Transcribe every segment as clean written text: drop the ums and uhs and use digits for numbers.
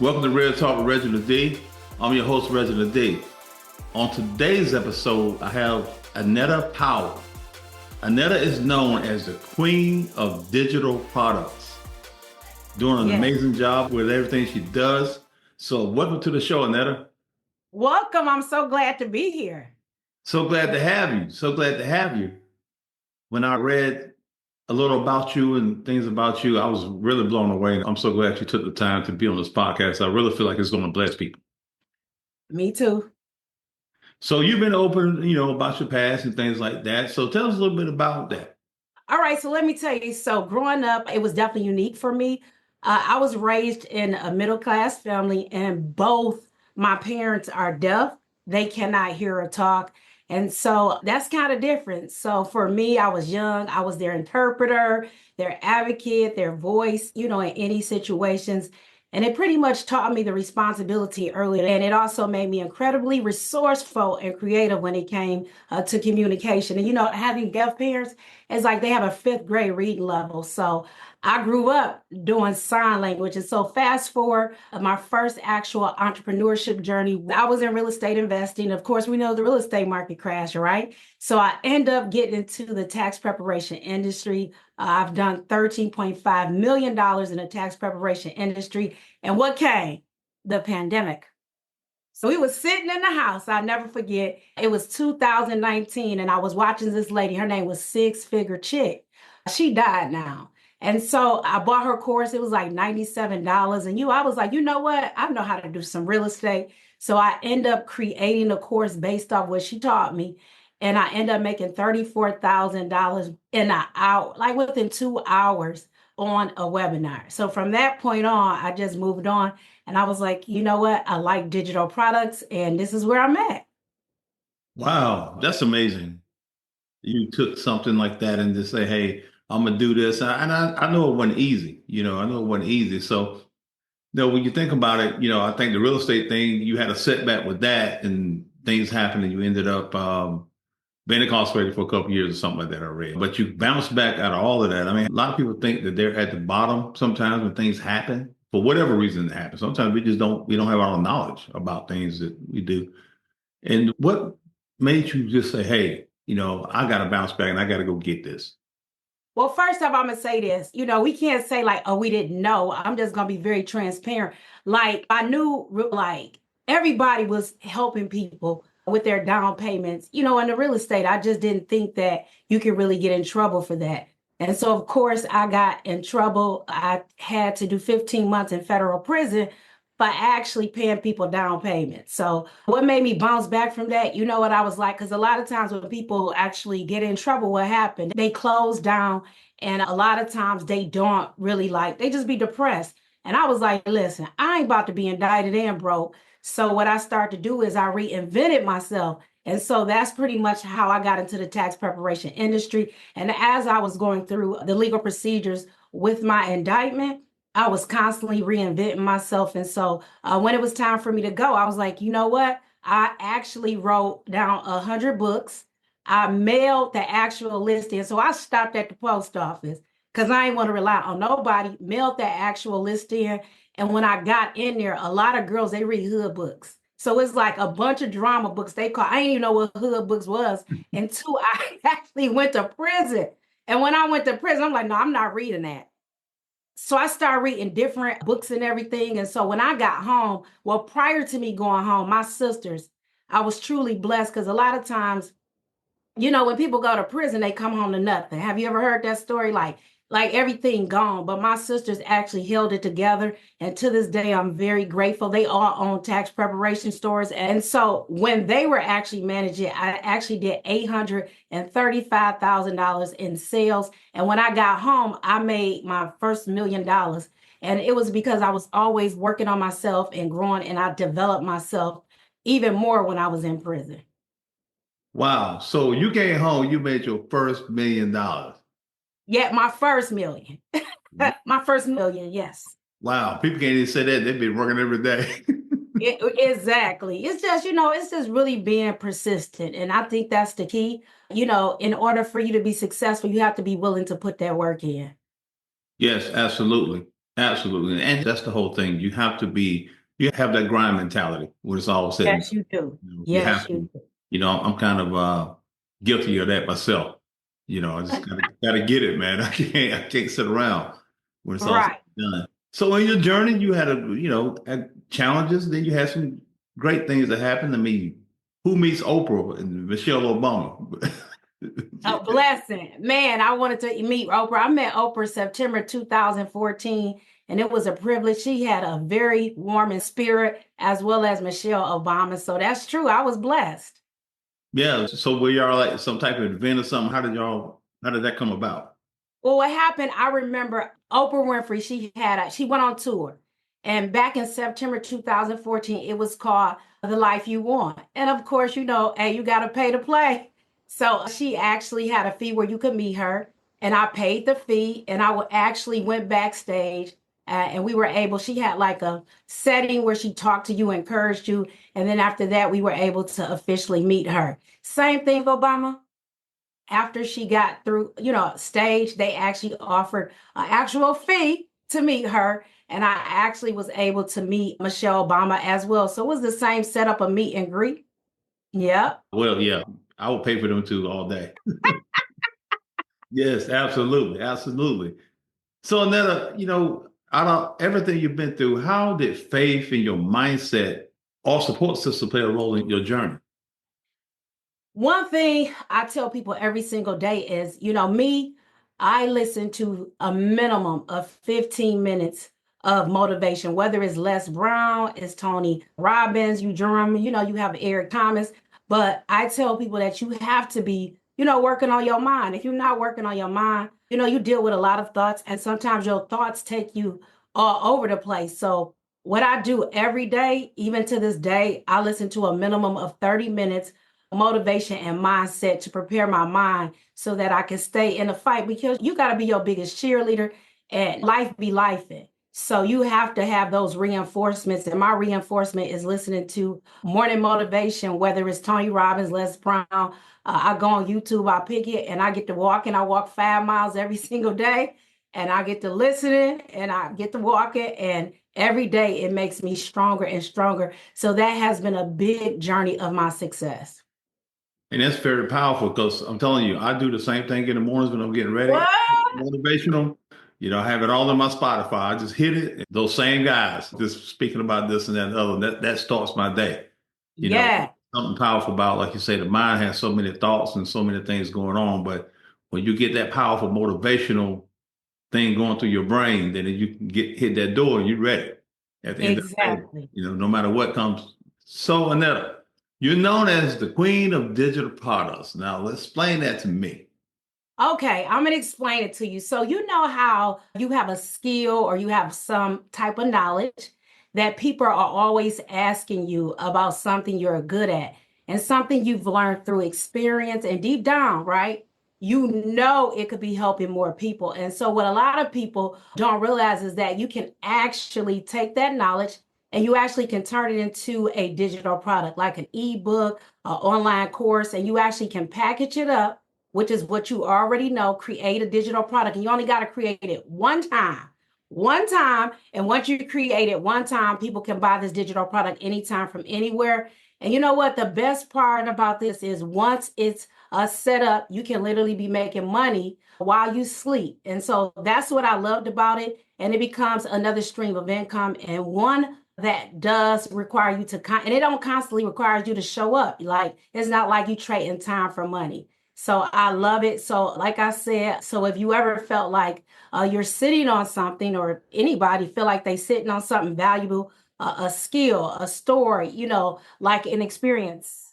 Welcome to Real Talk with Reginald D. I'm your host, Reginald D. On today's episode, I have Annetta Powell. Annetta is known as the queen of digital products, doing an amazing job with everything she does. So welcome to the show, Annetta. Welcome. I'm so glad to be here. So glad to have you. So glad to have you. When I read a little about you and things about you, I was really blown away. I'm so glad you took the time to be on this podcast. I really feel like it's going to bless people. Me too. So you've been open, about your past and things like that. So tell us a little bit about that. All right. So let me tell you. So growing up, it was definitely unique for me. I was raised in a middle class family, and both my parents are deaf. They cannot hear or talk. And so that's kind of different. So for me, I was young. I was their interpreter, their advocate, their voice, in any situations. And it pretty much taught me the responsibility early. And it also made me incredibly resourceful and creative when it came to communication. And, having deaf parents, it's like they have a fifth grade reading level. So I grew up doing sign language. And so fast forward my first actual entrepreneurship journey, I was in real estate investing. Of course, we know the real estate market crashed, right? So I end up getting into the tax preparation industry. I've done $13.5 million in the tax preparation industry. And what came? The pandemic. So we was sitting in the house. I'll never forget. It was 2019, and I was watching this lady. Her name was Six Figure Chick. She died now. And so I bought her course. It was like $97. And I was like, you know what? I know how to do some real estate. So I end up creating a course based off what she taught me. And I end up making $34,000 in an hour, like within 2 hours on a webinar. So from that point on, I just moved on. And I was like, you know what? I like digital products, and this is where I'm at. Wow, that's amazing. You took something like that and just say, hey, I'm going to do this. And I know it wasn't easy. I know it wasn't easy. So, when you think about it, I think the real estate thing, you had a setback with that and things happened and you ended up being incarcerated for a couple of years or something like that, I read. But you bounced back out of all of that. I mean, a lot of people think that they're at the bottom sometimes when things happen, for whatever reason it happens. Sometimes we don't have all the knowledge about things that we do. And what made you just say, hey, I got to bounce back and I got to go get this? Well, first off, I'm going to say this. We can't say like, oh, we didn't know. I'm just going to be very transparent. Like, I knew, like, everybody was helping people with their down payments, in the real estate. I just didn't think that you could really get in trouble for that. And so, of course, I got in trouble. I had to do 15 months in federal prison by actually paying people down payments. So what made me bounce back from that? You know what I was like? Because a lot of times when people actually get in trouble, what happened? They close down, and a lot of times they don't really they just be depressed. And I was like, listen, I ain't about to be indicted and broke. So what I started to do is I reinvented myself. And so that's pretty much how I got into the tax preparation industry. And as I was going through the legal procedures with my indictment, I was constantly reinventing myself. And so when it was time for me to go, I was like, you know what? I actually wrote down 100 books. I mailed the actual list in. So I stopped at the post office because I didn't want to rely on nobody, mailed that actual list in. And when I got in there, a lot of girls, they read hood books. So it's like a bunch of drama books they call. I didn't even know what hood books was until I actually went to prison. And when I went to prison, I'm like, no, I'm not reading that. So I started reading different books and everything. And so when I got home, well, prior to me going home, my sisters, I was truly blessed because a lot of times, when people go to prison, they come home to nothing. Have you ever heard that story? Like everything gone. But my sisters actually held it together. And to this day, I'm very grateful. They all own tax preparation stores. And so when they were actually managing, I actually did $835,000 in sales. And when I got home, I made my first $1 million. And it was because I was always working on myself and growing, and I developed myself even more when I was in prison. Wow. So you came home, you made your first $1 million. Yeah, my first million. My first million, yes. Wow. People can't even say that. They've been working every day. Exactly. It's just, it's just really being persistent. And I think that's the key. In order for you to be successful, you have to be willing to put that work in. Yes, absolutely. Absolutely. And that's the whole thing. You have that grind mentality when it's all said and Yes, done. you do. You Yes, have you to, do. I'm kind of guilty of that myself. I just gotta get it, man. I can't sit around when it's all said Right. and done. So in your journey, you had challenges, then you had some great things that happened. I mean, who meets Oprah and Michelle Obama? A blessing. Man, I wanted to meet Oprah. I met Oprah September 2014, and it was a privilege. She had a very warm in spirit, as well as Michelle Obama. So that's true. I was blessed. Yeah, so were y'all like some type of event or something? How did that come about? Well, what happened, I remember Oprah Winfrey, she went on tour. And back in September 2014, it was called The Life You Want. And of course, hey, you got to pay to play. So she actually had a fee where you could meet her. And I paid the fee and actually went backstage and we were able, she had like a setting where she talked to you, encouraged you. And then after that, we were able to officially meet her. Same thing, Obama. After she got through, stage, they actually offered an actual fee to meet her. And I actually was able to meet Michelle Obama as well. So it was the same setup of meet and greet. Yep. Well, yeah, I would pay for them too all day. Yes, absolutely, absolutely. So Anetta, out of everything you've been through, how did faith in your mindset or support system play a role in your journey? One thing I tell people every single day is, me, I listen to a minimum of 15 minutes of motivation, whether it's Les Brown, it's Tony Robbins, you German, you have Eric Thomas. But I tell people that you have to be, working on your mind. If you're not working on your mind, you deal with a lot of thoughts, and sometimes your thoughts take you all over the place. So, what I do every day, even to this day, I listen to a minimum of 30 minutes motivation and mindset to prepare my mind so that I can stay in the fight because you got to be your biggest cheerleader and life be life. So you have to have those reinforcements. And my reinforcement is listening to morning motivation, whether it's Tony Robbins, Les Brown. I go on YouTube, I pick it, and I get to walking. I walk 5 miles every single day, and I get to listening and I get to walking. And every day it makes me stronger and stronger. So that has been a big journey of my success. And that's very powerful because I'm telling you, I do the same thing in the mornings when I'm getting ready. What? Motivational. I have it all in my Spotify. I just hit it. Those same guys just speaking about this and that and other. That starts my day. You know, Yeah, something powerful about, like you say, the mind has so many thoughts and so many things going on. But when you get that powerful motivational thing going through your brain, then you can hit that door and you're ready at the end of the day. exactly. No matter what comes. So Annetta, you're known as the queen of digital products. Now, let's explain that to me. Okay, I'm going to explain it to you. So, you know how you have a skill or you have some type of knowledge that people are always asking you about something you're good at and something you've learned through experience and deep down, right? You know it could be helping more people. And so, what a lot of people don't realize is that you can actually take that knowledge and you actually can turn it into a digital product like an ebook, an online course, and you actually can package it up, which is what you already know, create a digital product. And you only got to create it one time. One time. And once you create it one time, people can buy this digital product anytime from anywhere. And you know what? The best part about this is once it's set up, you can literally be making money while you sleep. And so that's what I loved about it. And it becomes another stream of income and one that does require you to, and it don't constantly require you to show up. Like, it's not like you trading time for money. So I love it. So, like I said, so if you ever felt like you're sitting on something, or anybody feel like they sitting on something valuable, a skill, a story, like an experience,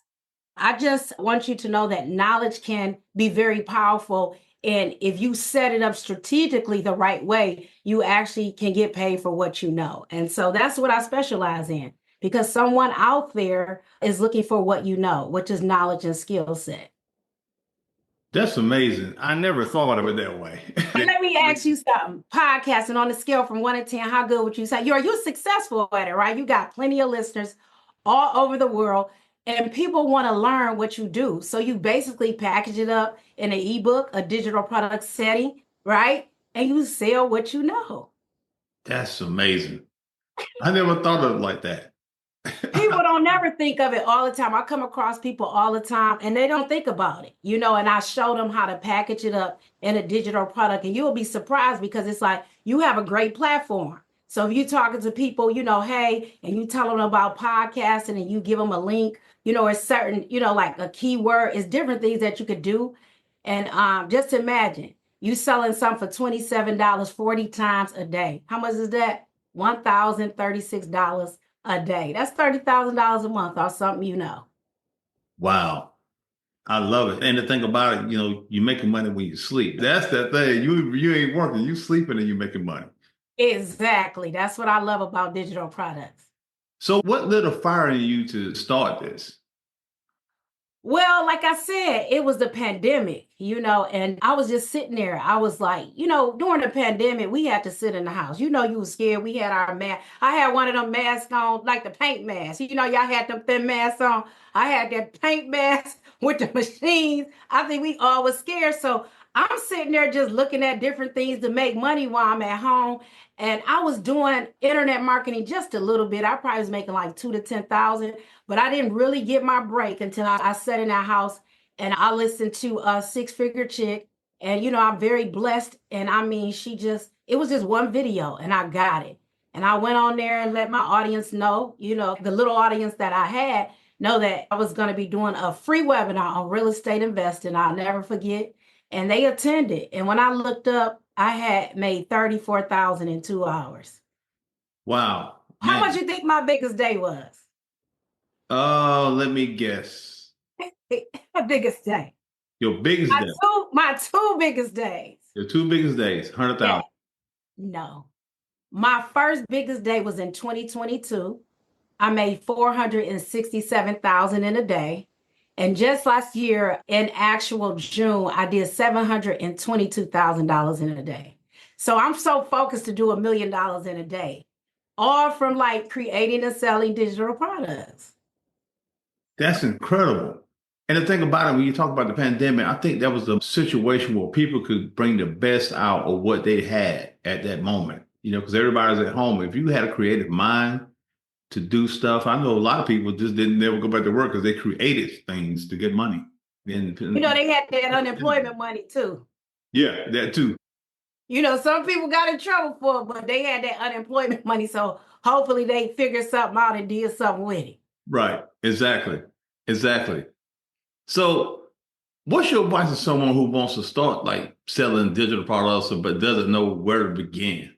I just want you to know that knowledge can be very powerful. And if you set it up strategically the right way, you actually can get paid for what you know. And so that's what I specialize in because someone out there is looking for what you know, which is knowledge and skill set. That's amazing. I never thought of it that way. And let me ask you something. Podcasting on a scale from 1 to 10, how good would you say? You're successful at it, right? You got plenty of listeners all over the world, and people want to learn what you do. So you basically package it up in an ebook, a digital product setting, right? And you sell what you know. That's amazing. I never thought of it like that. People don't never think of it all the time. I come across people all the time and they don't think about it, and I show them how to package it up in a digital product. And you'll be surprised because it's like you have a great platform. So if you're talking to people, hey, and you tell them about podcasting and you give them a link, or certain, like a keyword, it's different things that you could do. And just imagine you selling something for $27 40 times a day. How much is that? $1,036 a day. That's $30,000 a month or something. Wow. I love it. And the thing about it, you're making money when you sleep. That's the thing. You ain't working, you sleeping and you're making money. Exactly. That's what I love about digital products. So what lit a fire in you to start this? Well, like I said, it was the pandemic, and I was just sitting there. I was like, during the pandemic, we had to sit in the house. You were scared. We had our mask. I had one of them masks on, like the paint mask. Y'all had them thin masks on. I had that paint mask with the machines. I think we all was scared. So I'm sitting there just looking at different things to make money while I'm at home. And I was doing internet marketing just a little bit. I probably was making like 2 to 10,000. But I didn't really get my break until I sat in that house and I listened to a Six-Figure Chick. And, I'm very blessed. And I mean, it was just one video and I got it. And I went on there and let my audience know, the little audience that I had, know that I was going to be doing a free webinar on real estate investing. I'll never forget. And they attended. And when I looked up, I had made 34,000 in 2 hours. Wow, How man. much you think my biggest day was? Oh, let me guess. My biggest day. Your biggest day. My two biggest days. Your two biggest days, 100,000. Yeah. No. My first biggest day was in 2022. I made 467,000 in a day. And just last year, in actual June, I did $722,000 in a day. So I'm so focused to do $1 million in a day, all from like creating and selling digital products. That's incredible. And the thing about it, when you talk about the pandemic, I think that was a situation where people could bring the best out of what they had at that moment. Because everybody's at home. If you had a creative mind to do stuff, I know a lot of people just didn't never go back to work because they created things to get money. And They had that unemployment money too. yeah, that too. Some people got in trouble for it, but they had that unemployment money. So hopefully they figured something out and did something with it. Right. Exactly. Exactly. So what's your advice to someone who wants to start like selling digital products but doesn't know where to begin?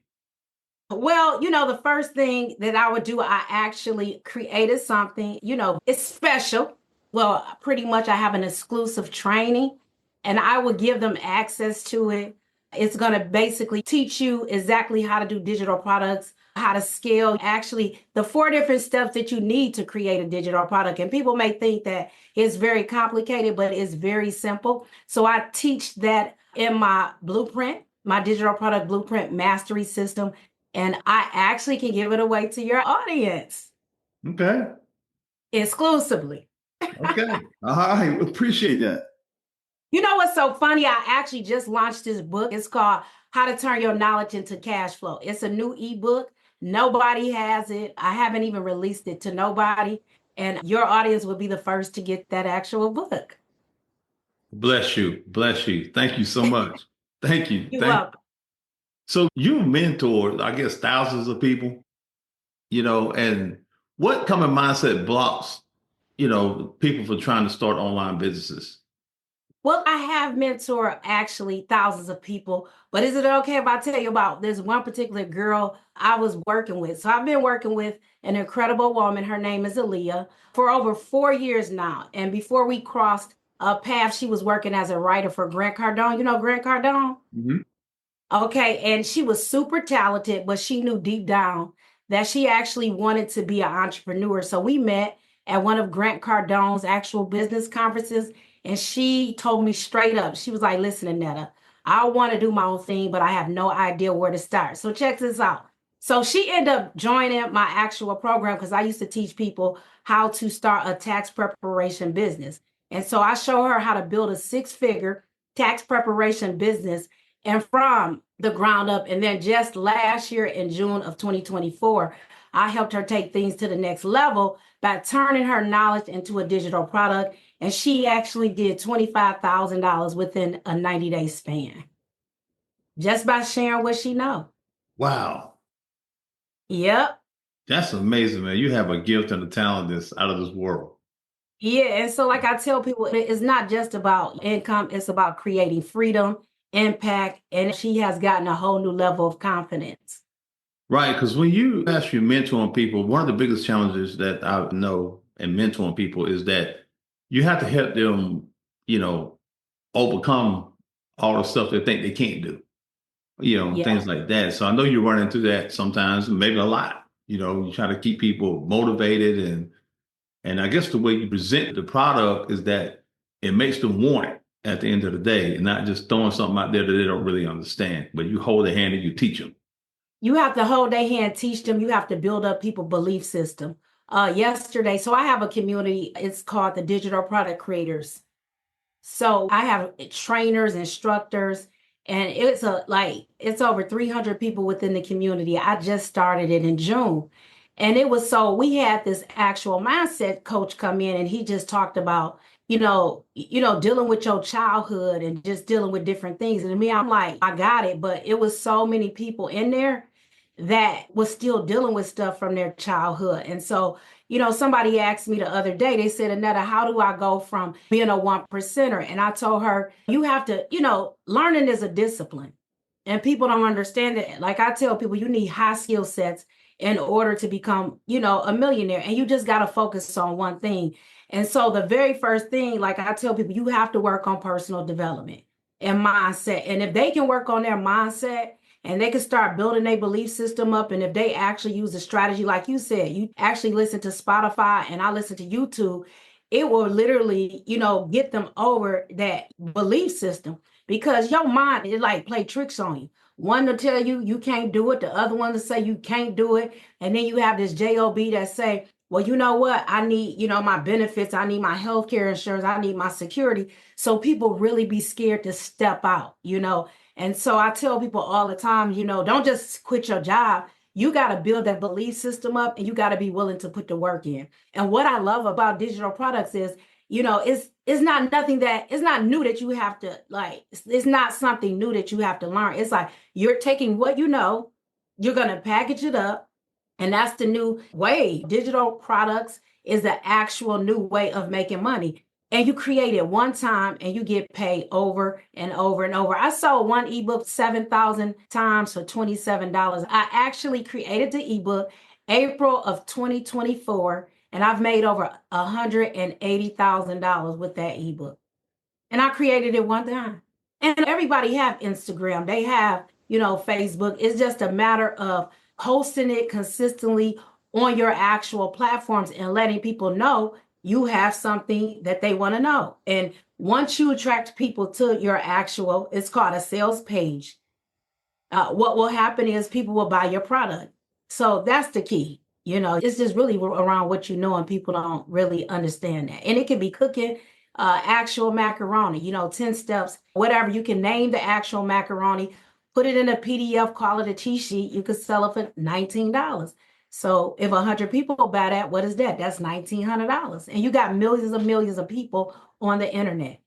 Well, the first thing that I would do, I actually created something, it's special. Well, pretty much I have an exclusive training and I would give them access to it. It's going to basically teach you exactly how to do digital products, how to scale, actually the 4 different steps that you need to create a digital product. And people may think that it's very complicated, but it's very simple. So I teach that in my blueprint, my digital product blueprint mastery system. And I actually can give it away to your audience Okay. exclusively. Okay. I appreciate that. You know what's so funny? I actually just launched this book. It's called How to Turn Your Knowledge into Cash Flow. It's a new ebook. Nobody has it. I haven't even released it to nobody. And your audience will be the first to get that actual book. Bless you. Bless you. Thank you so much. Thank you. You're Thank you. welcome. So you mentor, I guess, thousands of people, and what common mindset blocks, people for trying to start online businesses? Well, I have mentored actually thousands of people, but is it okay if I tell you about this one particular girl I was working with? So I've been working with an incredible woman. Her name is Aaliyah for over 4 years now. And before we crossed a path, she was working as a writer for Grant Cardone. You know Grant Cardone? Mhm. Okay, and she was super talented, but she knew deep down that she actually wanted to be an entrepreneur. So we met at one of Grant Cardone's actual business conferences, and she told me straight up, she was like, listen, Annetta, I want to do my own thing, but I have no idea where to start. So check this out. So she ended up joining my actual program because I used to teach people how to start a tax preparation business. And so I show her how to build a 6-figure tax preparation business and from the ground up. And then just last year in June of 2024, I helped her take things to the next level by turning her knowledge into a digital product. And she actually did $25,000 within a 90-day span just by sharing what she know. Wow. Yep. That's amazing, man. You have a gift and a talent that's out of this world. Yeah. And so, like I tell people, it's not just about income, it's about creating freedom, impact. And she has gotten a whole new level of confidence. Right. Because when you actually mentoring people, one of the biggest challenges that I know in mentoring people is that you have to help them, you know, overcome all the stuff they think they can't do, Yeah. things like that. So I know you run into that sometimes, maybe a lot. You try to keep people motivated and I guess the way you present the product is that it makes them want it at the end of the day and not just throwing something out there that they don't really understand, but you hold their hand and you teach them. You have to hold their hand, teach them. You have to build up people belief system. Yesterday, so I have a community, it's called the Digital Product Creators. So I have trainers, instructors, and it's over 300 people within the community. I just started it in June. And it was so we had this actual mindset coach come in and he just talked about, dealing with your childhood and just dealing with different things. And to me, I'm like, I got it, but it was so many people in there that was still dealing with stuff from their childhood. And so somebody asked me the other day, they said, Annetta, how do I go from being a one percenter? And I told her, you have to, learning is a discipline. And people don't understand it. Like I tell people, you need high skill sets in order to become, a millionaire. And you just got to focus on one thing. And so the very first thing, like I tell people, you have to work on personal development and mindset. And if they can work on their mindset, and they can start building their belief system up. And if they actually use a strategy, like you said, you actually listen to Spotify and I listen to YouTube, it will literally, get them over that belief system because your mind, it like play tricks on you. One to tell you you can't do it, the other one to say you can't do it. And then you have this job that say, well, you know what? I need, my benefits. I need my healthcare insurance. I need my security. So people really be scared to step out. And so I tell people all the time, don't just quit your job. You got to build that belief system up and you got to be willing to put the work in. And what I love about digital products is, it's not nothing that it's not new that you have to like, it's not something new that you have to learn. It's like you're taking what you're going to package it up. And that's the new way. Digital products is the actual new way of making money and you create it one time and you get paid over and over and over. I sold one ebook 7,000 times for $27. I actually created the ebook April of 2024 and I've made over $180,000 with that ebook. And I created it one time. And everybody have Instagram. They have, Facebook. It's just a matter of posting it consistently on your actual platforms and letting people know you have something that they want to know. And once you attract people to your actual, it's called a sales page. What will happen is people will buy your product. So that's the key. It's just really around what you know, and people don't really understand that. And it can be cooking actual macaroni, 10 steps, whatever. You can name the actual macaroni, put it in a PDF, call it a cheat sheet. You could sell it for $19. So if 100 people buy that, what is that? That's $1,900. And you got millions of people on the internet.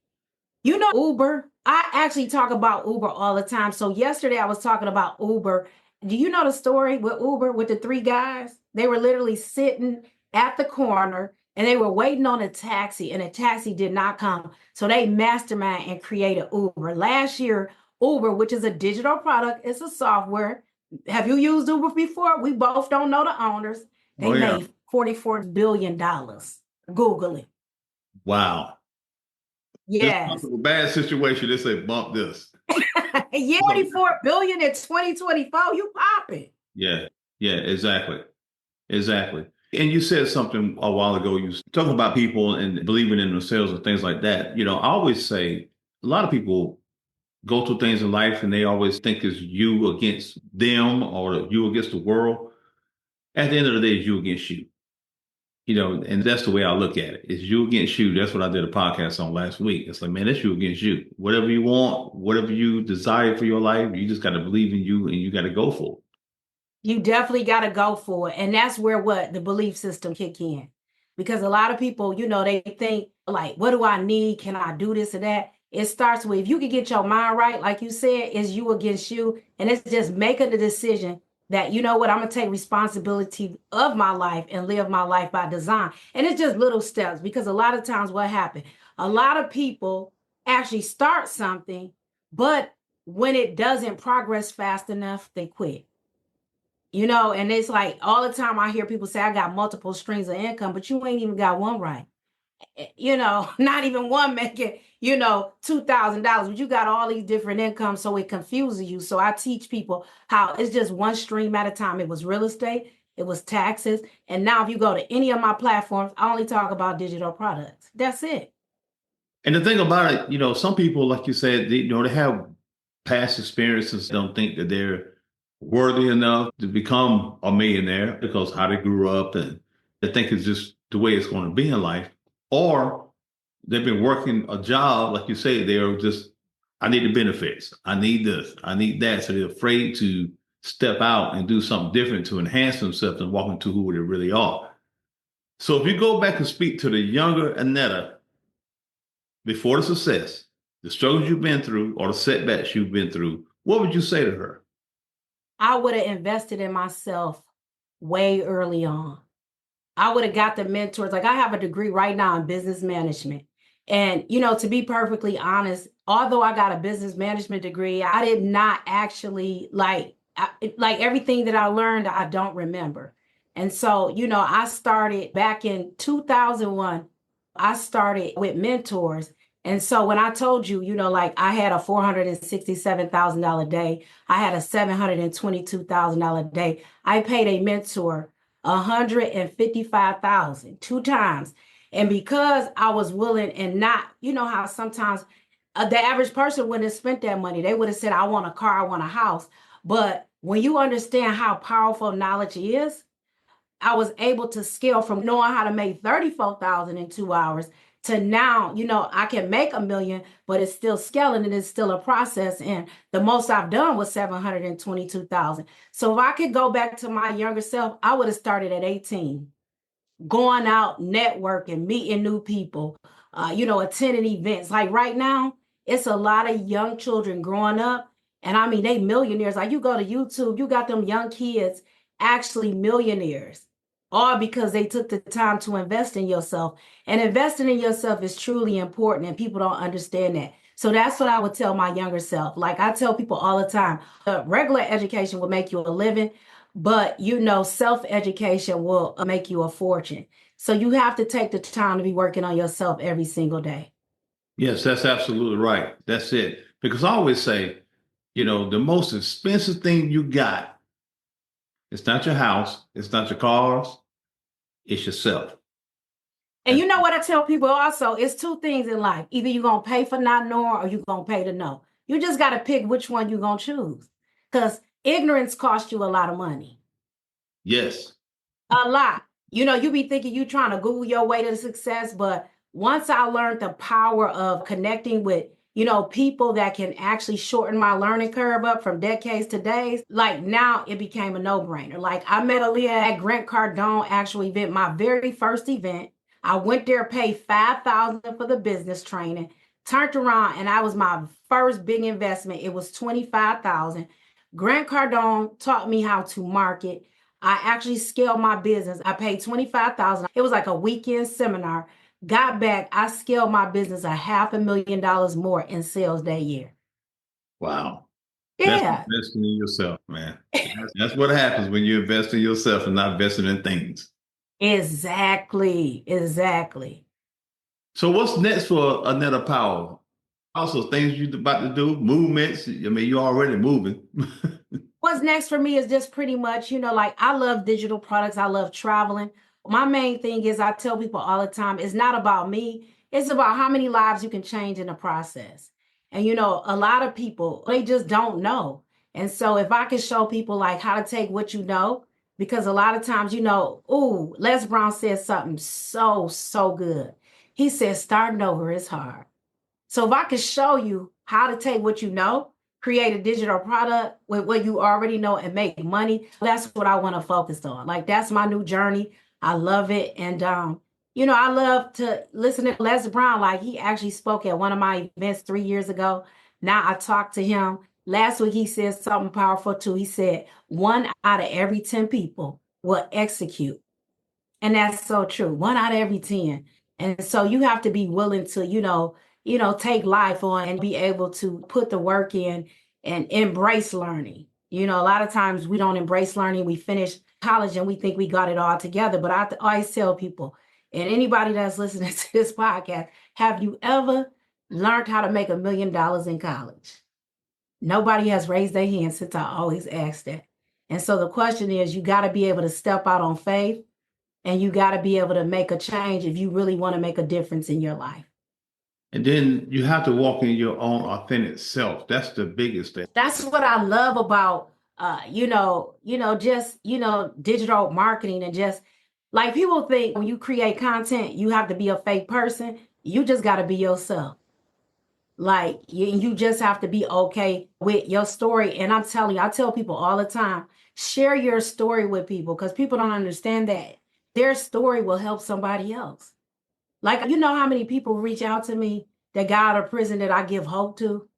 Uber. I actually talk about Uber all the time. So yesterday I was talking about Uber. Do you know the story with Uber with the three guys? They were literally sitting at the corner and they were waiting on a taxi and a taxi did not come. So they mastermind and created Uber. Last year, Uber, which is a digital product, it's a software. Have you used Uber before? We both don't know the owners. Oh They yeah. made $44 billion. Google it. Wow. Just Yes. a bad situation. They say bump this. Yeah, So, 44 billion in 2024. You popping. yeah. Yeah, exactly. Exactly. And you said something a while ago. You was talking about people and believing in themselves and things like that. I always say a lot of people go through things in life and they always think it's you against them or you against the world. At the end of the day, it's you against you. And that's the way I look at it. It's you against you. That's what I did a podcast on last week. It's like, man, that's you against you. Whatever you want, whatever you desire for your life, you just got to believe in you and you got to go for it. You definitely got to go for it. And that's where the belief system kick in. Because a lot of people, they think like, what do I need? Can I do this or that? It starts with, if you can get your mind right, like you said, it's you against you. And it's just making the decision that, you know what, I'm going to take responsibility of my life and live my life by design. And it's just little steps, because a lot of times what happens, a lot of people actually start something, but when it doesn't progress fast enough, they quit. And it's like all the time I hear people say, I got multiple streams of income, but you ain't even got one right. Not even one making, $2,000, but you got all these different incomes. So it confuses you. So I teach people how it's just one stream at a time. It was real estate, it was taxes. And now if you go to any of my platforms, I only talk about digital products. That's it. And the thing about it, some people, like you said, they have past experiences, don't think that they're worthy enough to become a millionaire because how they grew up and they think it's just the way it's going to be in life. Or they've been working a job, like you say, they're just, I need the benefits. I need this. I need that. So they're afraid to step out and do something different to enhance themselves and walk into who they really are. So if you go back and speak to the younger Annetta before the success, the struggles you've been through or the setbacks you've been through, what would you say to her? I would have invested in myself way early on. I would have got the mentors. Like I have a degree right now in business management. And, to be perfectly honest, although I got a business management degree, I did not actually like everything that I learned, I don't remember. And so, I started back in 2001. I started with mentors. And so when I told you, like I had a $467,000 day, I had a $722,000 day, I paid a mentor 155,000 two times. And because I was willing and not, how sometimes the average person wouldn't have spent that money. They would have said, I want a car, I want a house. But when you understand how powerful knowledge is, I was able to scale from knowing how to make 34,000 in 2 hours to now, I can make 1 million, but it's still scaling and it's still a process. And the most I've done was 722,000. So if I could go back to my younger self, I would have started at 18, going out, networking, meeting new people, attending events. Like right now, it's a lot of young children growing up. And I mean, they millionaires. Like you go to YouTube, you got them young kids actually millionaires, all because they took the time to invest in yourself. And investing in yourself is truly important, and people don't understand that. So that's what I would tell my younger self. Like I tell people all the time, regular education will make you a living, but self-education will make you a fortune. So you have to take the time to be working on yourself every single day. Yes, that's absolutely right. That's it. Because I always say, the most expensive thing you got, it's not your house, it's not your cars, it's yourself. And you know what I tell people also? It's two things in life. Either you're going to pay for not knowing or you're going to pay to know. You just got to pick which one you're going to choose, because ignorance costs you a lot of money. Yes. A lot. You be thinking you trying to Google your way to success, but once I learned the power of connecting with, people that can actually shorten my learning curve up from decades to days, like now it became a no-brainer. Like I met Aaliyah at Grant Cardone actual event, my very first event. I went there, paid $5,000 for the business training, turned around, and I was my first big investment. It was $25,000. Grant Cardone taught me how to market. I actually scaled my business. I paid $25,000. It was like a weekend seminar. Got back, I scaled my business $500,000 more in sales that year. Wow. That's Yeah, investing in yourself, man. That's what happens when you invest in yourself and not investing in things. exactly. Exactly. So what's next for Annetta Powell? Also, things you're about to do, movements. I mean, you're already moving. What's next for me is just pretty much, like I love digital products. I love traveling. My main thing is I tell people all the time, it's not about me. It's about how many lives you can change in the process. And, a lot of people, they just don't know. And so if I can show people like how to take what you know, because a lot of times, ooh, Les Brown said something so good. He said, starting over is hard. So if I could show you how to take what you know, create a digital product with what you already know and make money, that's what I want to focus on. Like that's my new journey. I love it. And I love to listen to Les Brown. Like he actually spoke at one of my events 3 years ago. Now I talked to him. Last week he said something powerful too. He said, 1 out of every 10 people will execute. And that's so true. 1 out of every 10. And so you have to be willing to, take life on and be able to put the work in and embrace learning. A lot of times we don't embrace learning. We finish college and we think we got it all together. But I always tell people, and anybody that's listening to this podcast, have you ever learned how to make $1 million in college? Nobody has raised their hand since I always ask that. And so the question is, you got to be able to step out on faith and you got to be able to make a change if you really want to make a difference in your life. And then you have to walk in your own authentic self. That's the biggest thing. That's what I love about digital marketing and just like people think when you create content, you have to be a fake person. You just got to be yourself. Like you just have to be okay with your story. And I'm telling you, I tell people all the time, share your story with people because people don't understand that their story will help somebody else. Like, you know how many people reach out to me that got out of prison that I give hope to?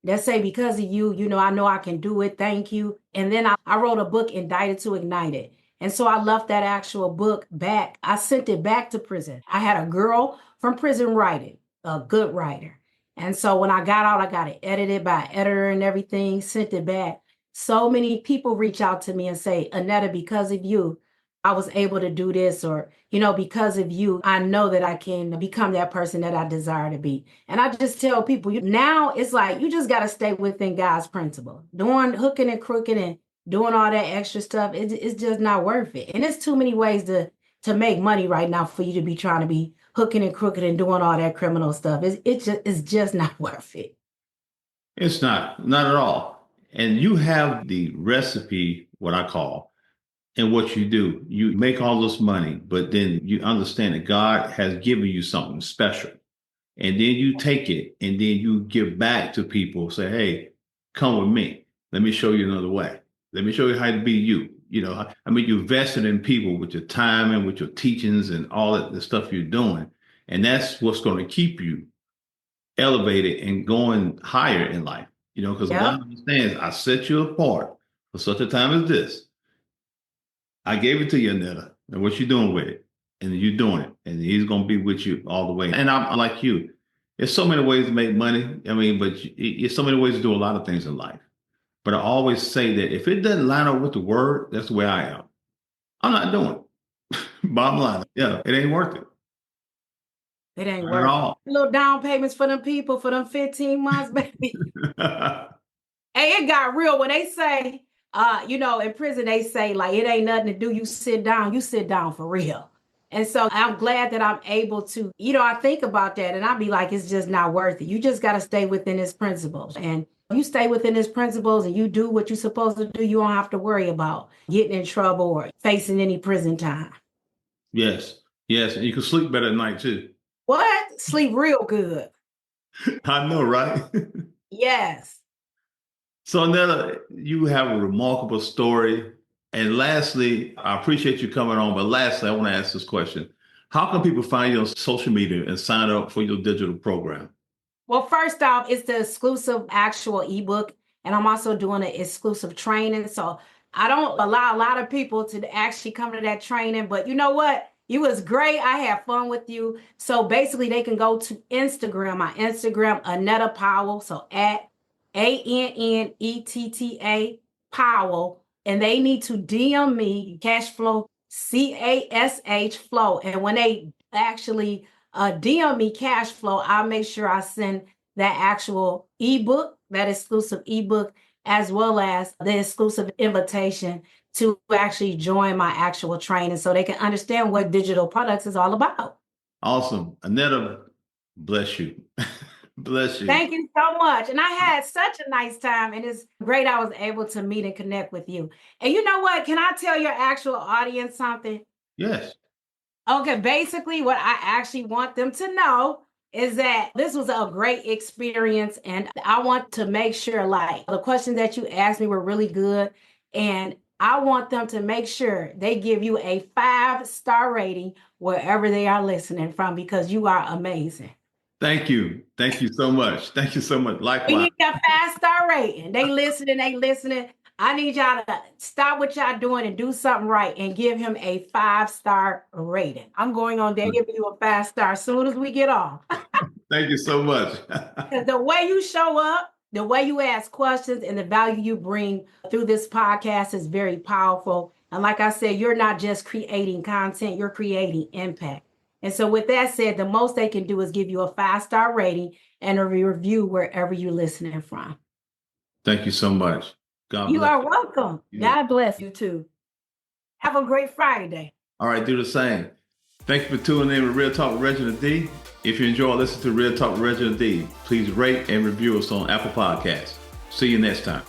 That say, because of you, I know I can do it. Thank you. And then I wrote a book, Indicted to Ignite It. And so I left that actual book back. I sent it back to prison. I had a girl from prison write it, a good writer. And so when I got out, I got it edited by an editor and everything, sent it back. So many people reach out to me and say, Annetta, because of you, I was able to do this, or, because of you, I know that I can become that person that I desire to be. And I just tell people now it's like, you just got to stay within God's principle. Doing hooking and crooking and doing all that extra stuff, it's just not worth it. And there's too many ways to make money right now for you to be trying to be hooking and crooking and doing all that criminal stuff. It's just not worth it. It's not at all. And you have the recipe, what I call, and what you do. You make all this money, but then you understand that God has given you something special. And then you take it and then you give back to people, say, hey, come with me. Let me show you another way. Let me show you how to be you. You invested in people with your time and with your teachings and all that the stuff you're doing. And that's what's going to keep you elevated and going higher in life. Because Yep. God understands I set you apart for such a time as this. I gave it to you, Annetta, and what you doing with it? And you're doing it, and he's going to be with you all the way. And I'm like you. There's so many ways to make money. But there's so many ways to do a lot of things in life. But I always say that if it doesn't line up with the word, that's the way I am. I'm not doing it. Bottom line, yeah, it ain't worth it. It ain't Not at worth it. all. Little down payments for them people for them 15 months, baby. Hey, it got real when they say, in prison, they say, like, it ain't nothing to do. You sit down for real. And so I'm glad that I'm able to, I think about that and I be like, it's just not worth it. You just got to stay within his principles. And you stay within his principles and you do what you're supposed to do, you don't have to worry about getting in trouble or facing any prison time. Yes, yes, and you can sleep better at night too. What? Sleep real good. I know, right? Yes. So, Nella, you have a remarkable story. And lastly, I appreciate you coming on. But lastly, I want to ask this question. How can people find you on social media and sign up for your digital program? Well, first off, it's the exclusive actual ebook, and I'm also doing an exclusive training. So I don't allow a lot of people to actually come to that training, but you know what? You was great. I had fun with you. So basically, they can go to Instagram, my Instagram, Annetta Powell. So at Annetta Powell, and they need to DM me cashflow CASH flow. And when they actually DM me cash flow, I'll make sure I send that actual ebook, that exclusive ebook, as well as the exclusive invitation to actually join my actual training so they can understand what digital products is all about. Awesome. Annetta, bless you. Bless you. Thank you so much. And I had such a nice time, and it's great I was able to meet and connect with you. And you know what? Can I tell your actual audience something? Yes. Okay, basically, what I actually want them to know is that this was a great experience, and I want to make sure, like, the questions that you asked me were really good, and I want them to make sure they give you a 5-star rating wherever they are listening from because you are amazing. Thank you. Thank you so much. Thank you so much. We Likewise. need a 5-star rating. They listening, they listening. I need y'all to stop what y'all doing and do something right and give him a 5-star rating. I'm going on there giving you a 5-star as soon as we get off. Thank you so much. Because the way you show up, the way you ask questions, and the value you bring through this podcast is very powerful. And like I said, you're not just creating content, you're creating impact. And so with that said, the most they can do is give you a 5-star rating and a review wherever you're listening from. Thank you so much. God You bless are welcome. you. God bless you too. Have a great Friday. All right, do the same. Thank you for tuning in with Real Talk with Reginald D. If you enjoy listening to Real Talk with Reginald D, please rate and review us on Apple Podcasts. See you next time.